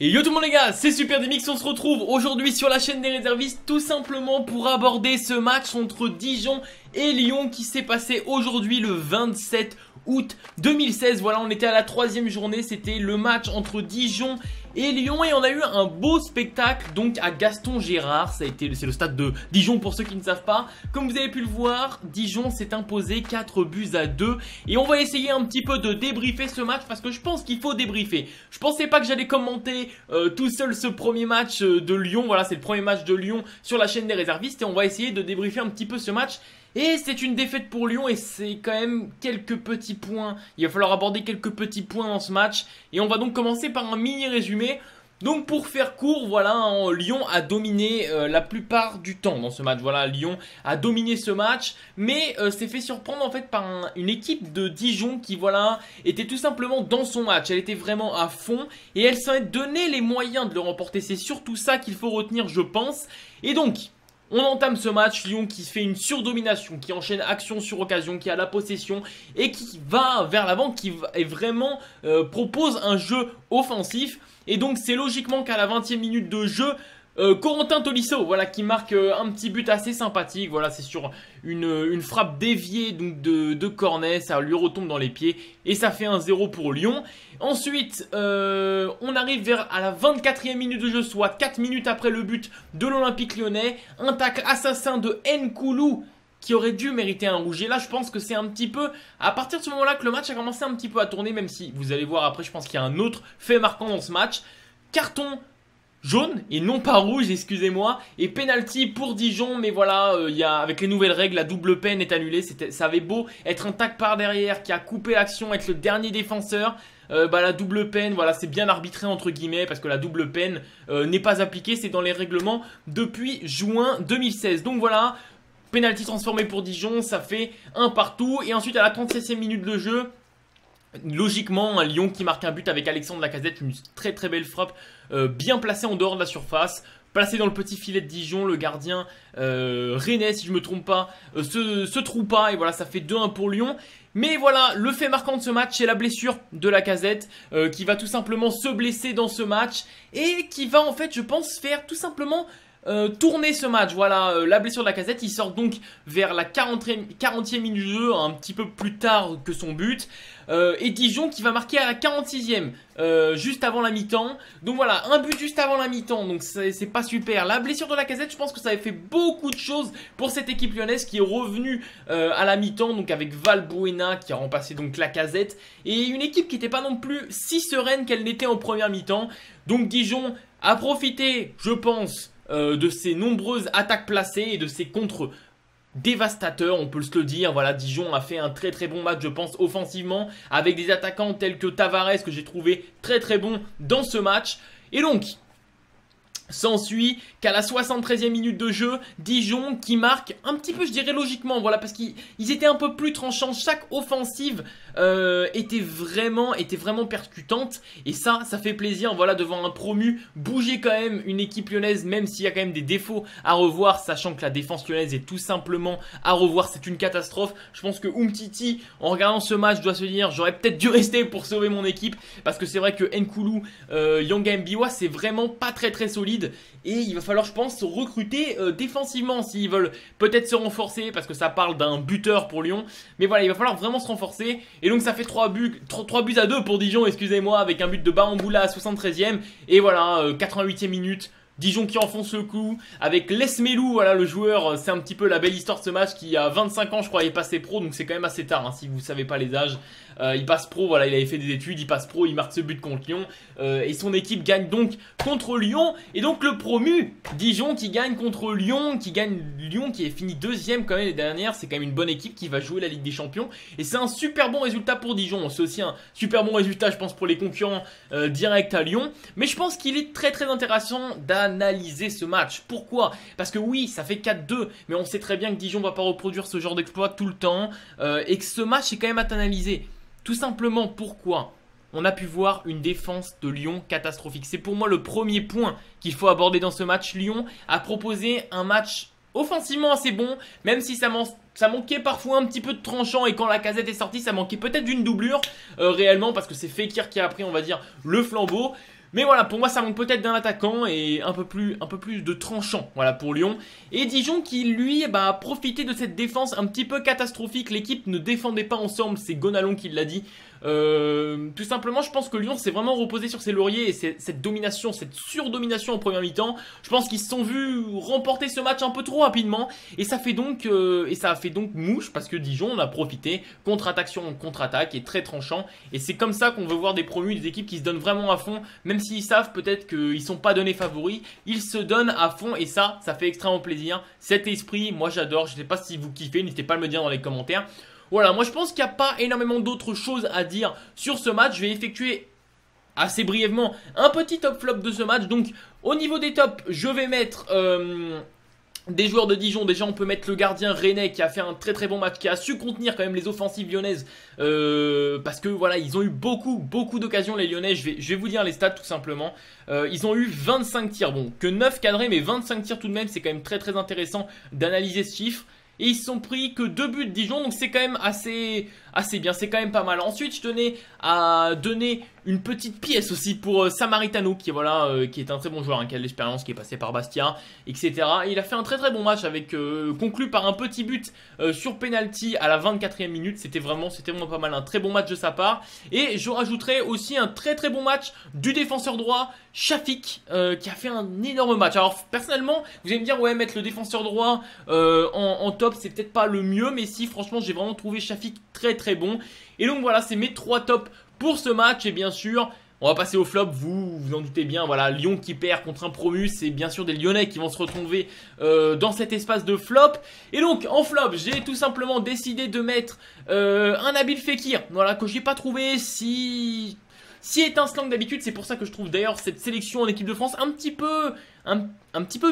Et yo tout le monde les gars, c'est Super Demix, on se retrouve aujourd'hui sur la chaîne des réservistes tout simplement pour aborder ce match entre Dijon et Lyon qui s'est passé aujourd'hui le 27 août 2016. Voilà, on était à la troisième journée, c'était le match entre Dijon et Lyon et on a eu un beau spectacle donc à Gaston Gérard. C'est le stade de Dijon pour ceux qui ne savent pas. Comme vous avez pu le voir, Dijon s'est imposé 4-2 et on va essayer un petit peu de débriefer ce match parce que je pense qu'il faut débriefer. Je pensais pas que j'allais commenter tout seul ce premier match de Lyon. Voilà, c'est le premier match de Lyon sur la chaîne des réservistes et on va essayer de débriefer un petit peu ce match. Et c'est une défaite pour Lyon et c'est quand même quelques petits points. Il va falloir aborder quelques petits points dans ce match. Et on va donc commencer par un mini résumé. Donc pour faire court, voilà, Lyon a dominé la plupart du temps dans ce match. Voilà, Lyon a dominé ce match, mais s'est fait surprendre en fait par une équipe de Dijon qui voilà était tout simplement dans son match. Elle était vraiment à fond et elle s'en est donné les moyens de le remporter. C'est surtout ça qu'il faut retenir, je pense. Et donc on entame ce match, Lyon qui fait une surdomination, qui enchaîne action sur occasion, qui a la possession et qui va vers l'avant, qui est vraiment propose un jeu offensif. Et donc c'est logiquement qu'à la 20e minute de jeu, Corentin Tolisso, voilà, qui marque un petit but assez sympathique. Voilà, c'est sur une frappe déviée donc de Cornet, ça lui retombe dans les pieds et ça fait 1-0 pour Lyon. Ensuite, on arrive à la 24e minute de jeu, soit 4 minutes après le but de l'Olympique Lyonnais. Un tacle assassin de Nkoulou qui aurait dû mériter un rouge. Et là, je pense que c'est un petit peu à partir de ce moment-là que le match a commencé un petit peu à tourner, même si vous allez voir après, je pense qu'il y a un autre fait marquant dans ce match. Carton jaune et non pas rouge, excusez-moi, et penalty pour Dijon, mais voilà, avec les nouvelles règles, la double peine est annulée. Ça avait beau être un tac par derrière qui a coupé l'action, être le dernier défenseur, la double peine, voilà, c'est bien arbitré entre guillemets parce que la double peine n'est pas appliquée, c'est dans les règlements depuis juin 2016. Donc voilà, penalty transformé pour Dijon, ça fait un partout, et ensuite à la 37e minute de jeu, logiquement, un Lyon qui marque un but avec Alexandre Lacazette, une très très belle frappe bien placée en dehors de la surface, placée dans le petit filet de Dijon. Le gardien rennais, si je me trompe pas, se trouve pas et voilà, ça fait 2-1 pour Lyon. Mais voilà, le fait marquant de ce match, c'est la blessure de Lacazette qui va tout simplement se blesser dans ce match et qui va en fait, je pense, faire tout simplement tourner ce match. Voilà, la blessure de Lacazette, il sort donc vers la 40e minute de jeu, un petit peu plus tard que son but, et Dijon qui va marquer à la 46e, juste avant la mi-temps. Donc voilà, un but juste avant la mi-temps, donc c'est pas super. La blessure de Lacazette, je pense que ça avait fait beaucoup de choses pour cette équipe lyonnaise qui est revenue à la mi-temps, donc avec Valbuena qui a remplacé donc Lacazette, et une équipe qui n'était pas non plus si sereine qu'elle n'était en première mi-temps. Donc Dijon a profité, je pense, de ses nombreuses attaques placées et de ses contres dévastateurs, on peut se le dire. Voilà, Dijon a fait un très très bon match, je pense, offensivement, avec des attaquants tels que Tavares que j'ai trouvé très très bon dans ce match. Et donc s'ensuit qu'à la 73e minute de jeu, Dijon qui marque un petit peu, je dirais logiquement, voilà, parce qu'ils étaient un peu plus tranchants. Chaque offensive était vraiment percutante et ça fait plaisir. Voilà, devant un promu, bouger quand même une équipe lyonnaise, même s'il y a quand même des défauts à revoir, sachant que la défense lyonnaise est tout simplement à revoir, c'est une catastrophe. Je pense que Umtiti, en regardant ce match, doit se dire j'aurais peut-être dû rester pour sauver mon équipe, parce que c'est vrai que Nkoulou, Yanga Mbiwa, c'est vraiment pas très très solide. Et il va falloir, je pense, recruter défensivement s'ils veulent peut-être se renforcer, parce que ça parle d'un buteur pour Lyon. Mais voilà, il va falloir vraiment se renforcer. Et donc ça fait 3 buts à 2 pour Dijon, excusez-moi, avec un but de Baramboula à 73e. Et voilà, 88e minute, Dijon qui enfonce le coup avec Lesmelou, voilà le joueur, c'est un petit peu la belle histoire de ce match, qui a 25 ans je crois, il est passé pro, donc c'est quand même assez tard hein, si vous savez pas les âges. Il passe pro, voilà, il avait fait des études, il passe pro, il marque ce but contre Lyon et son équipe gagne donc contre Lyon. Et donc le promu Dijon qui gagne contre Lyon, qui est fini deuxième quand même les dernières. C'est quand même une bonne équipe qui va jouer la Ligue des Champions et c'est un super bon résultat pour Dijon. C'est aussi un super bon résultat je pense pour les concurrents directs à Lyon. Mais je pense qu'il est très très intéressant d'analyser ce match. Pourquoi? Parce que oui, ça fait 4-2, mais on sait très bien que Dijon va pas reproduire ce genre d'exploit tout le temps et que ce match est quand même à analyser. Tout simplement pourquoi on a pu voir une défense de Lyon catastrophique. C'est pour moi le premier point qu'il faut aborder dans ce match. Lyon a proposé un match offensivement assez bon, même si ça manquait parfois un petit peu de tranchant, et quand Lacazette est sorti, ça manquait peut-être d'une doublure réellement, parce que c'est Fekir qui a pris, on va dire, le flambeau. Mais voilà, pour moi ça manque peut-être d'un attaquant et un peu plus de tranchant, voilà, pour Lyon. Et Dijon qui lui a profité de cette défense un petit peu catastrophique. L'équipe ne défendait pas ensemble, c'est Gonalon qui l'a dit. Tout simplement, je pense que Lyon s'est vraiment reposé sur ses lauriers et cette domination, cette surdomination en première mi-temps. Je pense qu'ils se sont vus remporter ce match un peu trop rapidement et ça fait donc ça a fait donc mouche parce que Dijon en a profité, contre-attaque sur contre-attaque et très tranchant. Et c'est comme ça qu'on veut voir des promus, des équipes qui se donnent vraiment à fond, même s'ils savent peut-être qu'ils sont pas donnés favoris, ils se donnent à fond et ça fait extrêmement plaisir. Cet esprit, moi j'adore. Je sais pas si vous kiffez, n'hésitez pas à me le dire dans les commentaires. Voilà, moi je pense qu'il n'y a pas énormément d'autres choses à dire sur ce match. Je vais effectuer assez brièvement un petit top flop de ce match. Donc au niveau des tops, je vais mettre des joueurs de Dijon. Déjà on peut mettre le gardien Rennais qui a fait un très très bon match, qui a su contenir quand même les offensives lyonnaises, parce que voilà, ils ont eu beaucoup d'occasions les Lyonnais. Je vais vous dire les stats tout simplement. Ils ont eu 25 tirs, bon que 9 cadrés mais 25 tirs tout de même. C'est quand même très intéressant d'analyser ce chiffre. Et ils se sont pris que 2 buts de Dijon, donc c'est quand même assez bien, c'est quand même pas mal. Ensuite, je tenais à donner une petite pièce aussi pour Samaritano, qui est un très bon joueur, qui a de l'expérience, qui est passé par Bastia, etc. Et il a fait un très bon match avec conclu par un petit but sur penalty à la 24e minute. C'était vraiment pas mal, un très bon match de sa part. Et je rajouterai aussi un très bon match du défenseur droit Shafik, qui a fait un énorme match. Alors personnellement, vous allez me dire ouais, mettre le défenseur droit en top, c'est peut-être pas le mieux, mais si franchement j'ai vraiment trouvé Shafik très bon. Et donc voilà, c'est mes 3 tops pour ce match. Et bien sûr, on va passer au flop, vous en doutez bien. Voilà, Lyon qui perd contre un promu, c'est bien sûr des Lyonnais qui vont se retrouver dans cet espace de flop. Et donc en flop, j'ai tout simplement décidé de mettre un Nabil Fekir, voilà, que j'ai pas trouvé si étincelant que d'habitude. C'est pour ça que je trouve d'ailleurs cette sélection en équipe de France un petit peu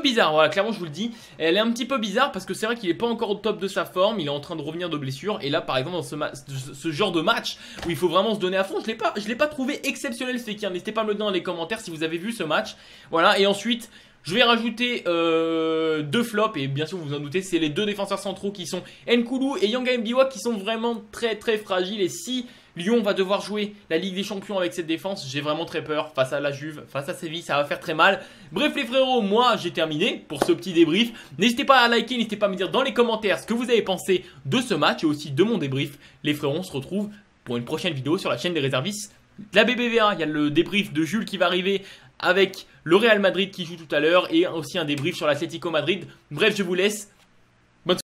bizarre. Voilà, clairement je vous le dis, elle est un petit peu bizarre parce que c'est vrai qu'il est pas encore au top de sa forme. Il est en train de revenir de blessure. Et là par exemple dans ce genre de match où il faut vraiment se donner à fond, je l'ai pas trouvé exceptionnel Fekir. N'hésitez pas à me le dire dans les commentaires si vous avez vu ce match. Voilà, et ensuite je vais rajouter 2 flops. Et bien sûr vous vous en doutez, c'est les 2 défenseurs centraux qui sont Nkoulou et Yanga Mbiwa, qui sont vraiment très fragiles. Et si Lyon va devoir jouer la Ligue des Champions avec cette défense, j'ai vraiment très peur. Face à la Juve, face à Séville, ça va faire très mal. Bref les frérots, moi j'ai terminé pour ce petit débrief. N'hésitez pas à liker, n'hésitez pas à me dire dans les commentaires ce que vous avez pensé de ce match et aussi de mon débrief. Les frérots, on se retrouve pour une prochaine vidéo sur la chaîne des réservistes de la BBVA. Il y a le débrief de Jules qui va arriver avec le Real Madrid qui joue tout à l'heure et aussi un débrief sur l'Atlético Madrid. Bref, je vous laisse.